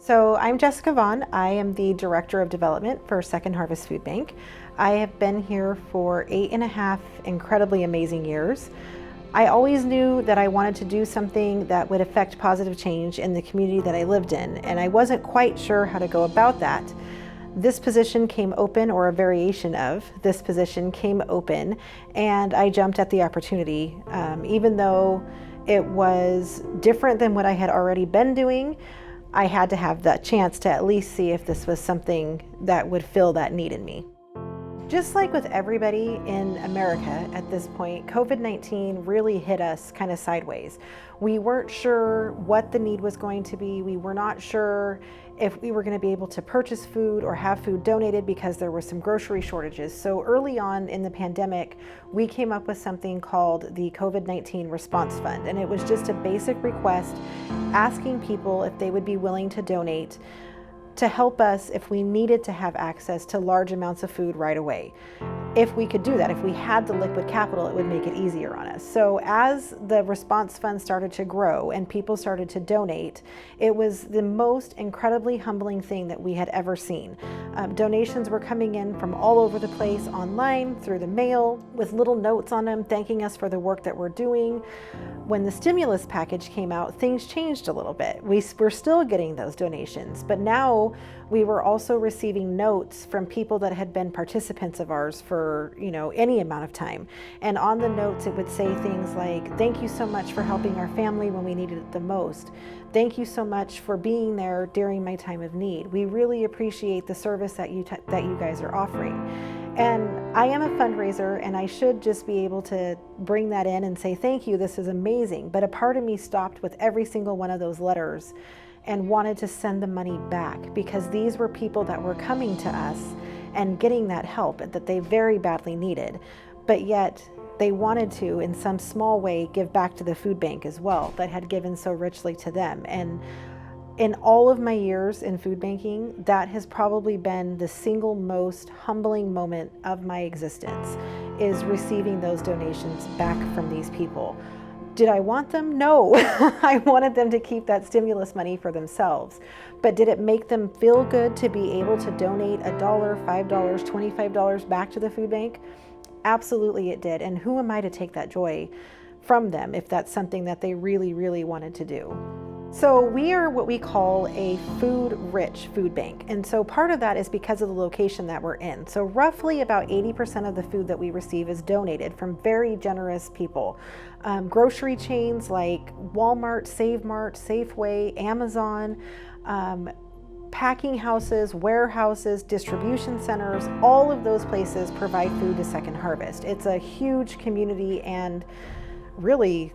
So I'm Jessica Vaughn. I am the Director of Development for Second Harvest Food Bank. I have been here for 8.5 incredibly amazing years. I always knew that I wanted to do something that would affect positive change in the community that I lived in, and I wasn't quite sure how to go about that. This position came open, or a variation of this position came open, and I jumped at the opportunity. Even though it was different than what I had already been doing, I had to have that chance to at least see if this was something that would fill that need in me. Just like with everybody in America at this point, COVID-19 really hit us kind of sideways. We weren't sure what the need was going to be. We were not sure if we were going to be able to purchase food or have food donated because there were some grocery shortages. So early on in the pandemic, we came up with something called the COVID-19 Response Fund. And it was just a basic request asking people if they would be willing to donate to help us if we needed to have access to large amounts of food right away. If we could do that, if we had the liquid capital, it would make it easier on us. So as the response fund started to grow and people started to donate, it was the most incredibly humbling thing that we had ever seen. Donations were coming in from all over the place, online, through the mail, with little notes on them thanking us for the work that we're doing. When the stimulus package came out, things changed a little bit. We're still getting those donations, but now we were also receiving notes from people that had been participants of ours for, any amount of time. And on the notes, it would say things like, "Thank you so much for helping our family when we needed it the most. Thank you so much for being there during my time of need. We really appreciate the service that you guys are offering." And I am a fundraiser, and I should just be able to bring that in and say, "Thank you, this is amazing." But a part of me stopped with every single one of those letters and wanted to send the money back, because these were people that were coming to us and getting that help that they very badly needed. But yet they wanted to, in some small way, give back to the food bank as well, that had given so richly to them. And in all of my years in food banking, that has probably been the single most humbling moment of my existence, is receiving those donations back from these people. Did I want them? No. I wanted them to keep that stimulus money for themselves. But did it make them feel good to be able to donate $1, $5, $25 back to the food bank? Absolutely it did. And who am I to take that joy from them if that's something that they really, really wanted to do? So we are what we call a food-rich food bank. And so part of that is because of the location that we're in. So roughly about 80% of the food that we receive is donated from very generous people. Grocery chains like Walmart, Save Mart, Safeway, Amazon, packing houses, warehouses, distribution centers, all of those places provide food to Second Harvest. It's a huge community and really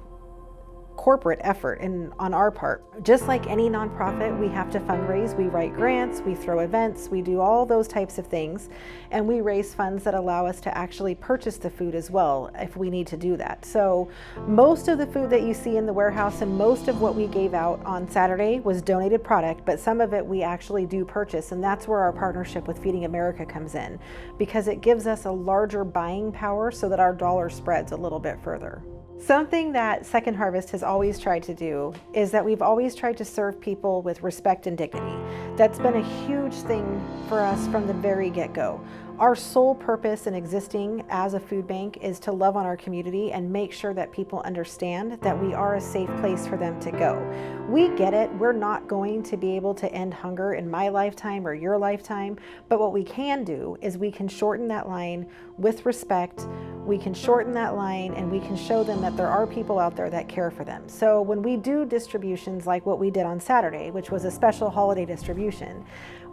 corporate effort on our part. Just like any nonprofit, we have to fundraise. We write grants, we throw events, we do all those types of things, and we raise funds that allow us to actually purchase the food as well if we need to do that. So most of the food that you see in the warehouse and most of what we gave out on Saturday was donated product, but some of it we actually do purchase, and that's where our partnership with Feeding America comes in, because it gives us a larger buying power so that our dollar spreads a little bit further. Something that Second Harvest has always tried to do is that we've always tried to serve people with respect and dignity. That's been a huge thing for us from the very get-go. Our sole purpose in existing as a food bank is to love on our community and make sure that people understand that we are a safe place for them to go. We get it, we're not going to be able to end hunger in my lifetime or your lifetime, but what we can do is we can shorten that line with respect. We can shorten that line and we can show them that there are people out there that care for them. So when we do distributions like what we did on Saturday, which was a special holiday distribution,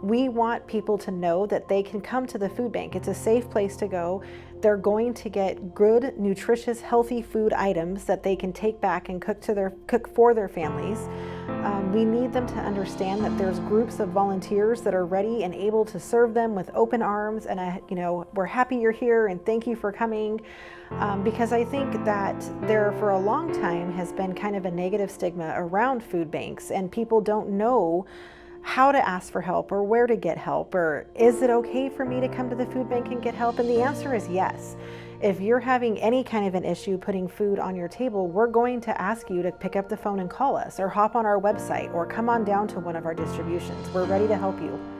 we want people to know that they can come to the food bank. It's a safe place to go. They're going to get good, nutritious, healthy food items that they can take back and cook for their families. We need them to understand that there's groups of volunteers that are ready and able to serve them with open arms, and we're happy you're here and thank you for coming. Because I think that there for a long time has been kind of a negative stigma around food banks, and people don't know how to ask for help or where to get help, or is it okay for me to come to the food bank and get help? And the answer is yes. If you're having any kind of an issue putting food on your table, we're going to ask you to pick up the phone and call us, or hop on our website, or come on down to one of our distributions. We're ready to help you.